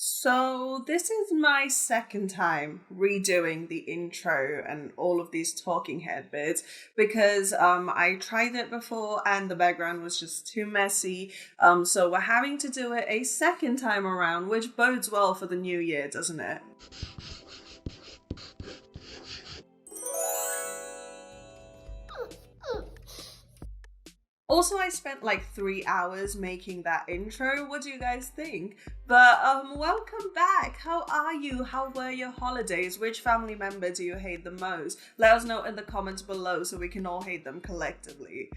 So this is my second time redoing the intro and all of these talking head bits because I tried it before and the background was just too messy. So we're having to do it a second time around, which bodes well for the new year, doesn't it? Also, I spent like 3 hours making that intro. What do you guys think? But welcome back. How are you? How were your holidays? Which family member do you hate the most? Let us know in the comments below so we can all hate them collectively.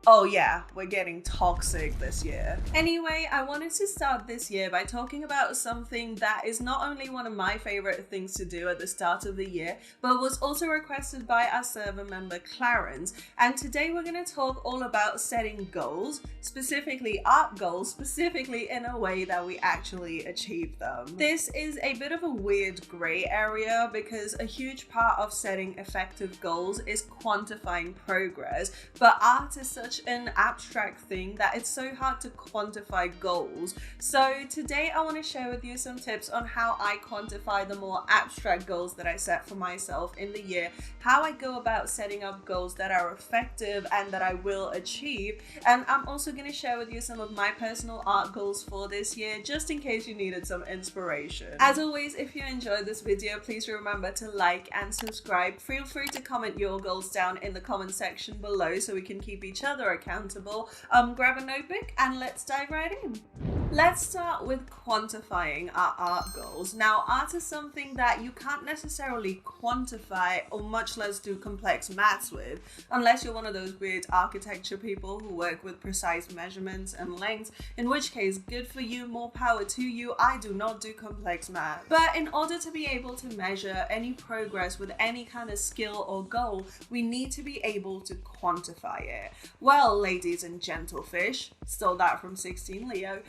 Oh yeah, we're getting toxic this year. Anyway, I wanted to start this year by talking about something that is not only one of my favorite things to do at the start of the year, but was also requested by our server member Clarence. And today we're going to talk all about setting goals, specifically art goals, specifically in a way that we actually achieve them. This is a bit of a weird gray area because a huge part of setting effective goals is quantifying progress, but art is such an abstract thing that it's so hard to quantify goals. So today I want to share with you some tips on how I quantify the more abstract goals that I set for myself in the year, how I go about setting up goals that are effective and that I will achieve, and I'm also going to share with you some of my personal art goals for this year, just in case you needed some inspiration. As always, if you enjoyed this video, please remember to like and subscribe. Feel free to comment your goals down in the comment section below so we can keep each other accountable. Grab a notebook and let's dive right in. Let's start with quantifying our art goals. Now, art is something that you can't necessarily quantify or much less do complex maths with, unless you're one of those weird architecture people who work with precise measurements and lengths, in which case, good for you, more power to you. I do not do complex math. But in order to be able to measure any progress with any kind of skill or goal, we need to be able to quantify it. Well, ladies and gentlefish, stole that from 16 Leo,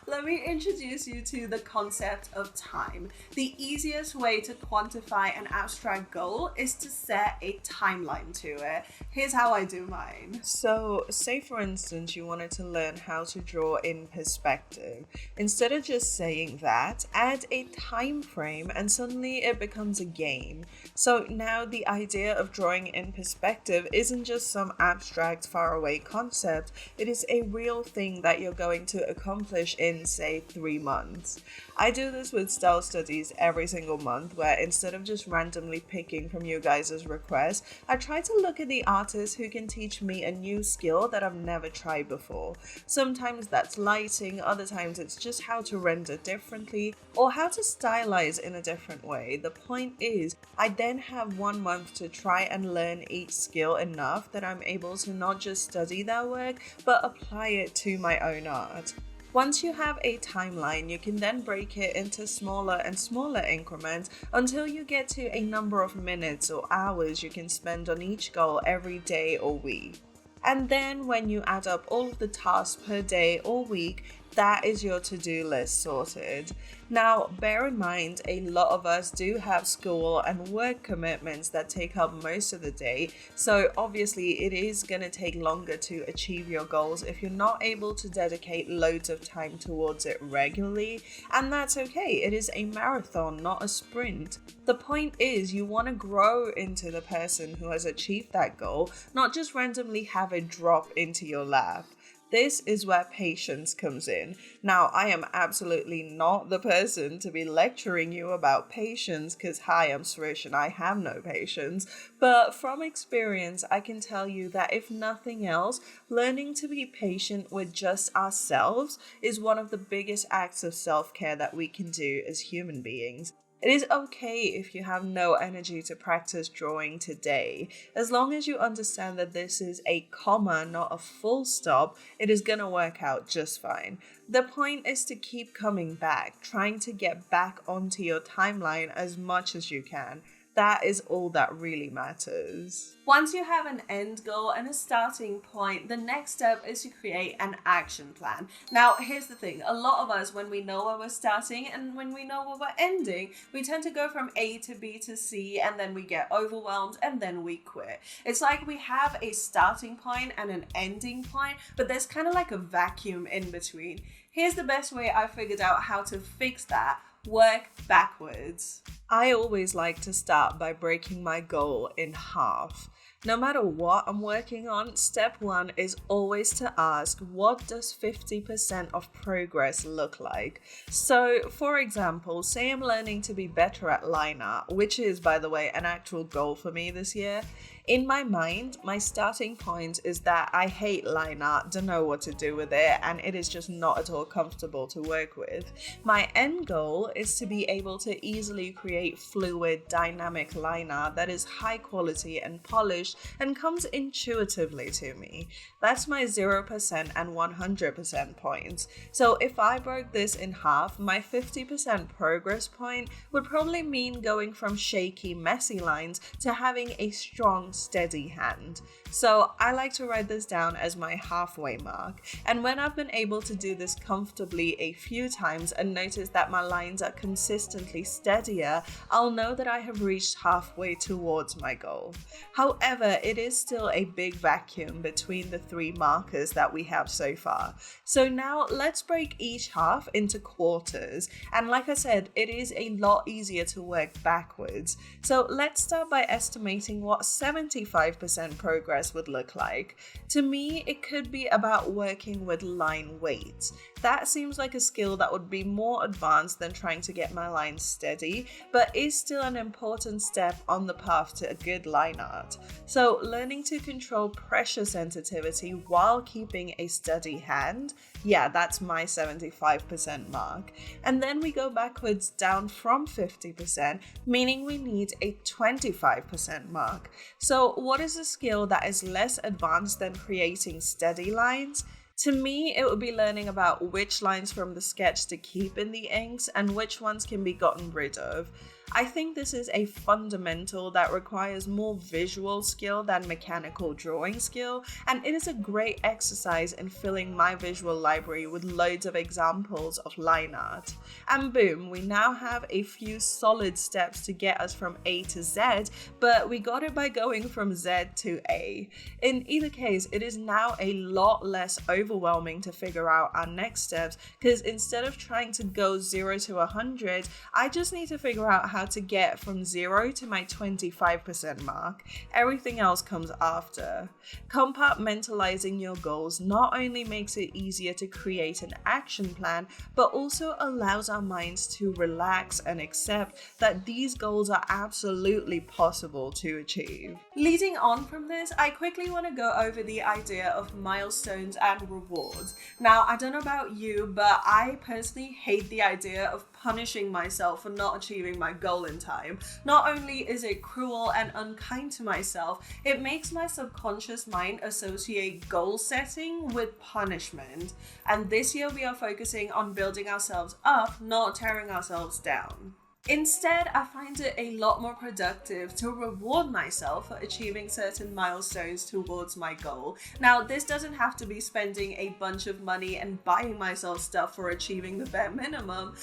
let me introduce you to the concept of time. The easiest way to quantify an abstract goal is to set a timeline to it. Here's how I do mine. So, say for instance you wanted to learn how to draw in perspective. Instead of just saying that, add a time frame and suddenly it becomes a game. So now the idea of drawing in perspective isn't just some abstract faraway concept, it is a real thing that you're going to accomplish in, say, 3 months. I do this with style studies every single month, where instead of just randomly picking from you guys' requests, I try to look at the artists who can teach me a new skill that I've never tried before. Sometimes that's lighting, other times it's just how to render differently, or how to stylize in a different way. The point is, I then have 1 month to try and learn each skill enough that I'm able to not just study their work, but apply it to my own art. Once you have a timeline, you can then break it into smaller and smaller increments until you get to a number of minutes or hours you can spend on each goal every day or week. And then when you add up all of the tasks per day or week, that is your to-do list sorted. Now, bear in mind, a lot of us do have school and work commitments that take up most of the day, so obviously it is going to take longer to achieve your goals if you're not able to dedicate loads of time towards it regularly, and that's okay. It is a marathon, not a sprint. The point is, you want to grow into the person who has achieved that goal, not just randomly have it drop into your lap. This is where patience comes in. Now, I am absolutely not the person to be lecturing you about patience because, hi, I'm Srish and I have no patience. But from experience, I can tell you that if nothing else, learning to be patient with just ourselves is one of the biggest acts of self-care that we can do as human beings. It is okay if you have no energy to practice drawing today. As long as you understand that this is a comma, not a full stop, it is gonna work out just fine. The point is to keep coming back, trying to get back onto your timeline as much as you can. That is all that really matters. Once you have an end goal and a starting point, the next step is to create an action plan. Now, here's the thing. A lot of us, when we know where we're starting and when we know where we're ending, we tend to go from A to B to C, and then we get overwhelmed and then we quit. It's like we have a starting point and an ending point, but there's kind of like a vacuum in between. Here's the best way I figured out how to fix that. Work backwards. I always like to start by breaking my goal in half. No matter what I'm working on, step one is always to ask, what does 50% of progress look like? So, for example, say I'm learning to be better at line art, which is, by the way, an actual goal for me this year. In my mind, my starting point is that I hate line art, don't know what to do with it, and it is just not at all comfortable to work with. My end goal is to be able to easily create fluid, dynamic line art that is high quality and polished and comes intuitively to me. That's my 0% and 100% points. So if I broke this in half, my 50% progress point would probably mean going from shaky, messy lines to having a strong, steady hand. So I like to write this down as my halfway mark. And when I've been able to do this comfortably a few times and notice that my lines are consistently steadier, I'll know that I have reached halfway towards my goal. However, it is still a big vacuum between the 3 markers that we have so far. So now let's break each half into quarters. And like I said, it is a lot easier to work backwards. So let's start by estimating what 75% progress would look like. To me, it could be about working with line weights. That seems like a skill that would be more advanced than trying to get my lines steady, but is still an important step on the path to a good line art. So learning to control pressure sensitivity while keeping a steady hand, yeah, that's my 75% mark. And then we go backwards down from 50%, meaning we need a 25% mark. So what is a skill that is less advanced than creating steady lines? To me, it would be learning about which lines from the sketch to keep in the inks and which ones can be gotten rid of. I think this is a fundamental that requires more visual skill than mechanical drawing skill, and it is a great exercise in filling my visual library with loads of examples of line art. And boom, we now have a few solid steps to get us from A to Z, but we got it by going from Z to A. In either case, it is now a lot less overwhelming to figure out our next steps, because instead of trying to go 0 to 100, I just need to figure out how to get from 0 to my 25% mark. Everything else comes after. Compartmentalizing your goals not only makes it easier to create an action plan, but also allows our minds to relax and accept that these goals are absolutely possible to achieve. Leading on from this, I quickly want to go over the idea of milestones and rewards. Now, I don't know about you, but I personally hate the idea of punishing myself for not achieving my goal in time. Not only is it cruel and unkind to myself, it makes my subconscious mind associate goal setting with punishment. And this year we are focusing on building ourselves up, not tearing ourselves down. Instead, I find it a lot more productive to reward myself for achieving certain milestones towards my goal. Now, this doesn't have to be spending a bunch of money and buying myself stuff for achieving the bare minimum.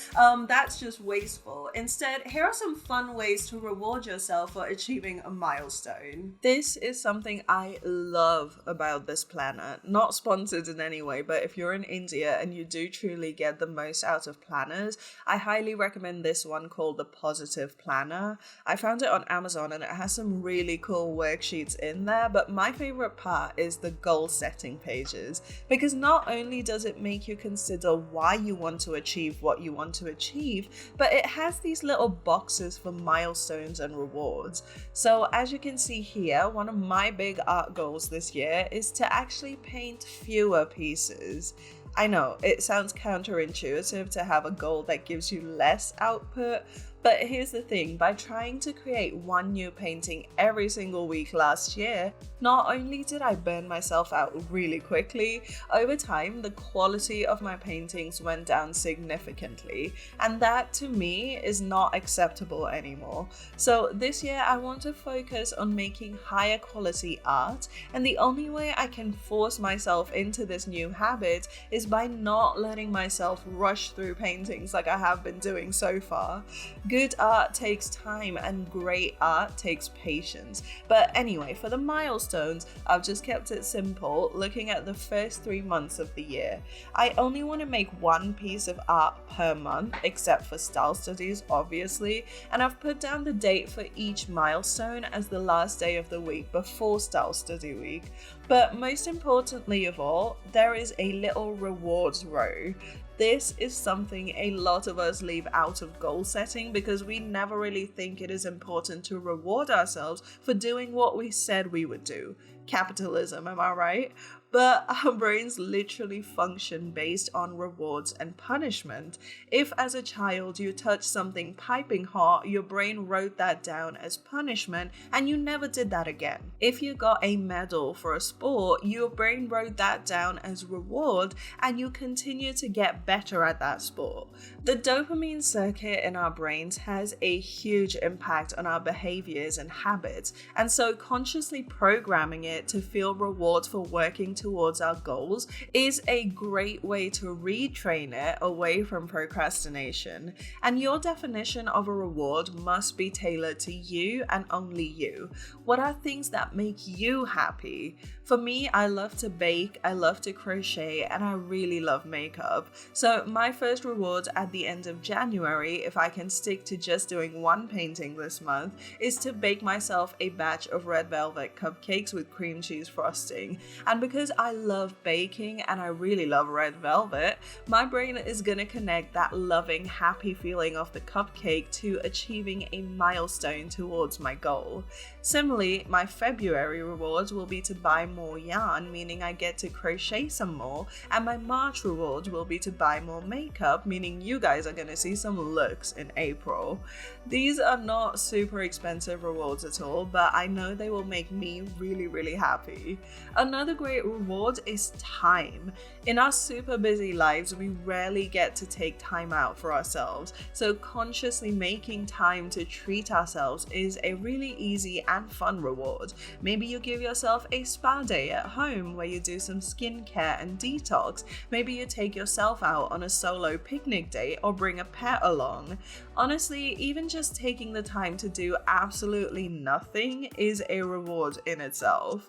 That's just wasteful. Instead, here are some fun ways to reward yourself for achieving a milestone. This is something I love about this planner. Not sponsored in any way, but if you're in India and you do truly get the most out of planners, I highly recommend this one called the Positive Planner. I found it on Amazon and it has some really cool worksheets in there, but my favorite part is the goal setting pages, because not only does it make you consider why you want to achieve what you want to achieve, but it has these little boxes for milestones and rewards. So as you can see here, one of my big art goals this year is to actually paint fewer pieces. I know, it sounds counterintuitive to have a goal that gives you less output, but here's the thing, by trying to create one new painting every single week last year, not only did I burn myself out really quickly, over time the quality of my paintings went down significantly, and that to me is not acceptable anymore. So this year I want to focus on making higher quality art, and the only way I can force myself into this new habit is by not letting myself rush through paintings like I have been doing so far. Good art takes time and great art takes patience. But anyway, for the milestones, I've just kept it simple, looking at the first 3 months of the year. I only want to make one piece of art per month, except for style studies, obviously, and I've put down the date for each milestone as the last day of the week before style study week. But most importantly of all, there is a little rewards row. This is something a lot of us leave out of goal setting because we never really think it is important to reward ourselves for doing what we said we would do. Capitalism, am I right? But our brains literally function based on rewards and punishment. If as a child you touched something piping hot, your brain wrote that down as punishment and you never did that again. If you got a medal for a sport, your brain wrote that down as reward and you continue to get better at that sport. The dopamine circuit in our brains has a huge impact on our behaviors and habits, and so consciously programming it to feel rewards for working towards our goals is a great way to retrain it away from procrastination. And your definition of a reward must be tailored to you and only you. What are things that make you happy? For me, I love to bake, I love to crochet, and I really love makeup. So my first reward at the end of January, if I can stick to just doing one painting this month, is to bake myself a batch of red velvet cupcakes with cream cheese frosting. And because I love baking and I really love red velvet, my brain is gonna connect that loving, happy feeling of the cupcake to achieving a milestone towards my goal. Similarly, my February rewards will be to buy more yarn, meaning I get to crochet some more, and my March reward will be to buy more makeup, meaning you guys are gonna see some looks in April. These are not super expensive rewards at all, but I know they will make me really, really happy. Another great reward is time. In our super busy lives, we rarely get to take time out for ourselves, so consciously making time to treat ourselves is a really easy and fun reward. Maybe you give yourself a spa day at home where you do some skincare and detox. Maybe you take yourself out on a solo picnic date or bring a pet along. Honestly, even just taking the time to do absolutely nothing is a reward in itself.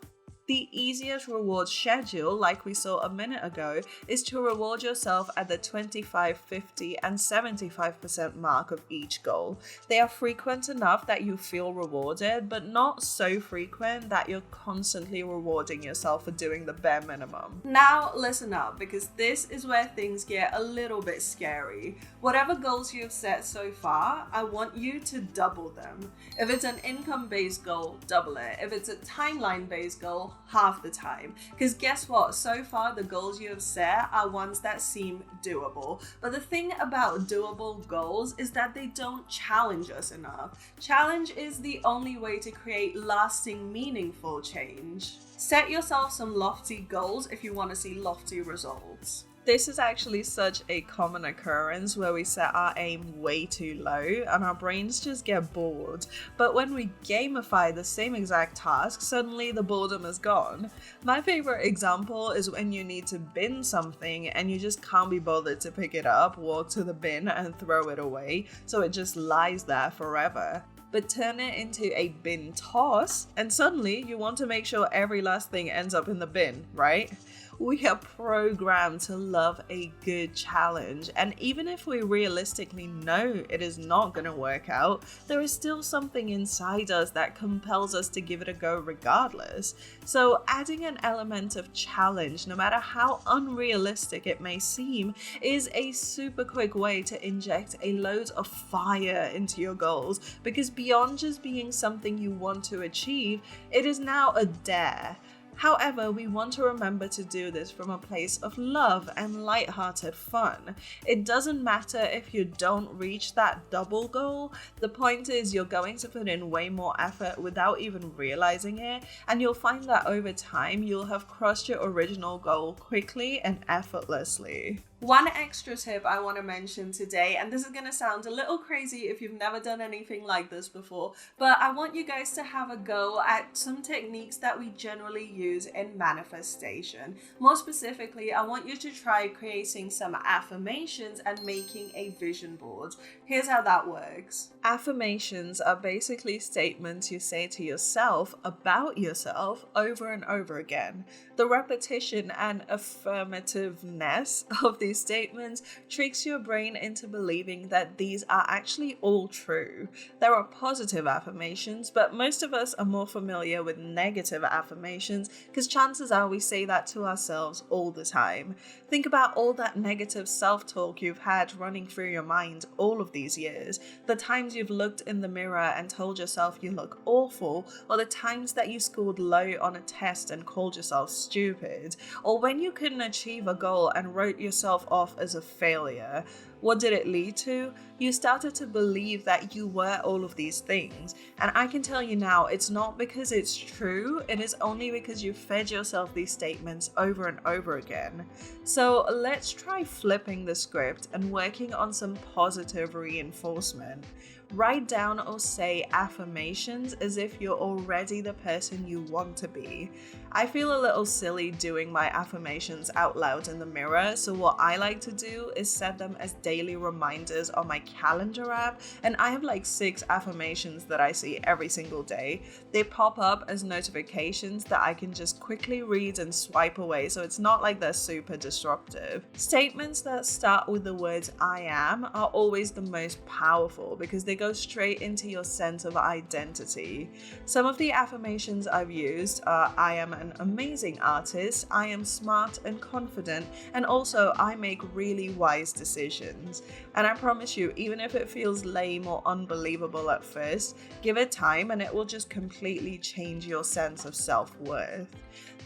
The easiest reward schedule, like we saw a minute ago, is to reward yourself at the 25, 50, and 75% mark of each goal. They are frequent enough that you feel rewarded, but not so frequent that you're constantly rewarding yourself for doing the bare minimum. Now listen up, because this is where things get a little bit scary. Whatever goals you've set so far, I want you to double them. If it's an income-based goal, double it. If it's a timeline-based goal, half the time. Because guess what? So far, the goals you have set are ones that seem doable. But the thing about doable goals is that they don't challenge us enough. Challenge is the only way to create lasting, meaningful change. Set yourself some lofty goals if you want to see lofty results. This is actually such a common occurrence where we set our aim way too low and our brains just get bored. But when we gamify the same exact task, suddenly the boredom is gone. My favorite example is when you need to bin something and you just can't be bothered to pick it up, walk to the bin and throw it away, so it just lies there forever. But turn it into a bin toss and suddenly you want to make sure every last thing ends up in the bin, right? We are programmed to love a good challenge, and even if we realistically know it is not going to work out, there is still something inside us that compels us to give it a go regardless. So adding an element of challenge, no matter how unrealistic it may seem, is a super quick way to inject a load of fire into your goals, because beyond just being something you want to achieve, it is now a dare. However, we want to remember to do this from a place of love and light-hearted fun. It doesn't matter if you don't reach that double goal. The point is you're going to put in way more effort without even realizing it, and you'll find that over time you'll have crossed your original goal quickly and effortlessly. One extra tip I want to mention today, and this is going to sound a little crazy if you've never done anything like this before, but I want you guys to have a go at some techniques that we generally use in manifestation. More specifically, I want you to try creating some affirmations and making a vision board. Here's how that works. Affirmations are basically statements you say to yourself about yourself over and over again. The repetition and affirmativeness of these statements tricks your brain into believing that these are actually all true. There are positive affirmations, but most of us are more familiar with negative affirmations because chances are we say that to ourselves all the time. Think about all that negative self-talk you've had running through your mind all of these years, the times you've looked in the mirror and told yourself you look awful, or the times that you scored low on a test and called yourself stupid, or when you couldn't achieve a goal and wrote yourself off as a failure. What did it lead to? You started to believe that you were all of these things. And I can tell you now, it's not because it's true, it is only because you fed yourself these statements over and over again. So let's try flipping the script and working on some positive reinforcement. Write down or say affirmations as if you're already the person you want to be. I feel a little silly doing my affirmations out loud in the mirror, so what I like to do is set them as daily reminders on my calendar app, and I have like 6 affirmations that I see every single day. They pop up as notifications that I can just quickly read and swipe away, so it's not like they're super disruptive. Statements that start with the words I am are always the most powerful because they go straight into your sense of identity. Some of the affirmations I've used are I am an amazing artist, I am smart and confident, and also I make really wise decisions. And I promise you, even if it feels lame or unbelievable at first, give it time and it will just completely change your sense of self-worth.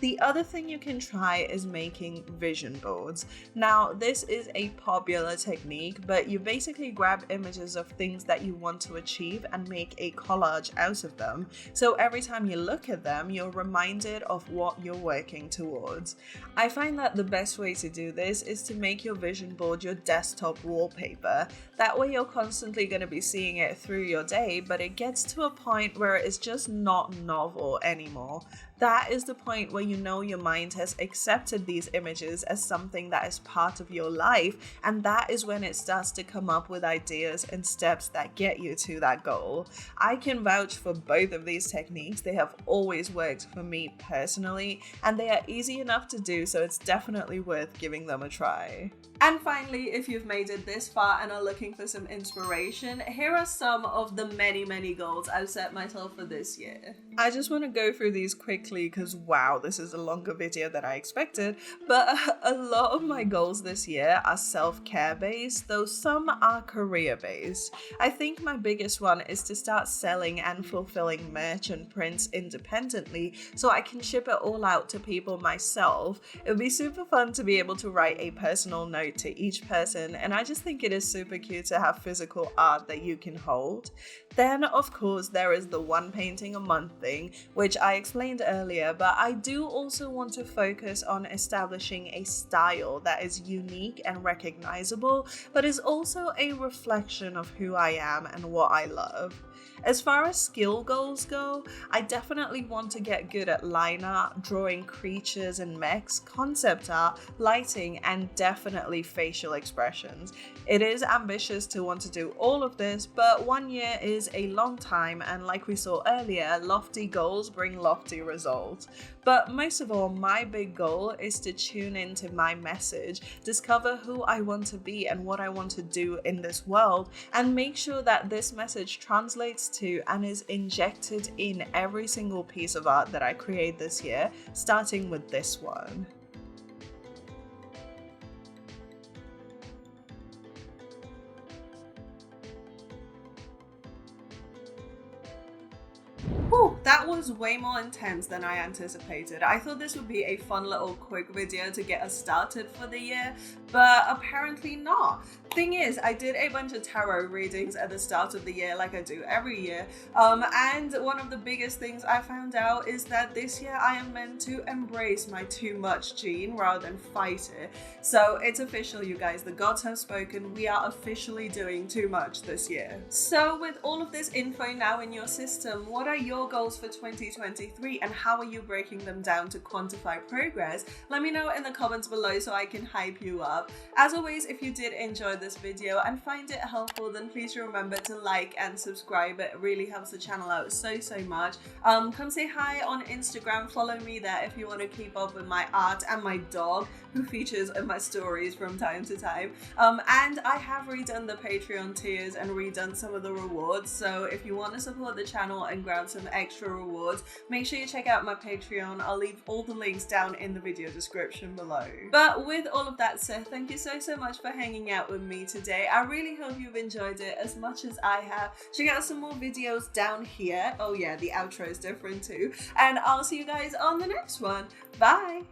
The other thing you can try is making vision boards. Now, this is a popular technique, but you basically grab images of things that you want to achieve and make a collage out of them. So every time you look at them, you're reminded of what you're working towards. I find that the best way to do this is to make your vision board your desktop wallpaper. That way you're constantly going to be seeing it through your day, but it gets to a point where it's just not novel anymore. That is the point where you know your mind has accepted these images as something that is part of your life, and that is when it starts to come up with ideas and steps that get you to that goal. I can vouch for both of these techniques. They have always worked for me personally, and they are easy enough to do, so it's definitely worth giving them a try. And finally, if you've made it this far and are looking for some inspiration, here are some of the many goals I've set myself for this year. I just want to go through these quickly because wow, this is a longer video than I expected, but a lot of my goals this year are self-care based, though some are career based. I think my biggest one is to start selling and fulfilling merch and prints independently so I can ship it all out to people myself. It would be super fun to be able to write a personal note to each person, and I just think it is super cute to have physical art that you can hold. Then of course there is the one painting a month thing, which I explained earlier, but I do also want to focus on establishing a style that is unique and recognizable, but is also a reflection of who I am and what I love. As far as skill goals go, I definitely want to get good at line art, drawing creatures and mechs, concept art, lighting, and definitely facial expressions. It is ambitious to want to do all of this, but 1 year is a long time, and like we saw earlier, lofty goals bring lofty results. But most of all, my big goal is to tune into my message, discover who I want to be and what I want to do in this world, and make sure that this message translates to and is injected in every single piece of art that I create this year, starting with this one. Whew, that was way more intense than I anticipated. I thought this would be a fun little quick video to get us started for the year, but apparently not. Thing is, I did a bunch of tarot readings at the start of the year like I do every year, and one of the biggest things I found out is that this year I am meant to embrace my too much gene rather than fight it. So it's official, you guys, the gods have spoken. We are officially doing too much this year. So with all of this info now in your system, what are your goals for 2023 and how are you breaking them down to quantify progress? Let me know in the comments below so I can hype you up. As always, if you did enjoy this video and find it helpful, then please remember to like and subscribe. It really helps the channel out so much. Come say hi on Instagram, follow me there if you want to keep up with my art and my dog who features in my stories from time to time. And I have redone the Patreon tiers and redone some of the rewards, so if you want to support the channel and grab some extra rewards, make sure you check out my Patreon. I'll leave all the links down in the video description below. But with all of that said, thank you so much for hanging out with me today. I really hope you've enjoyed it as much as I have. Check out some more videos down here. Oh yeah, the outro is different too. And I'll see you guys on the next one. Bye!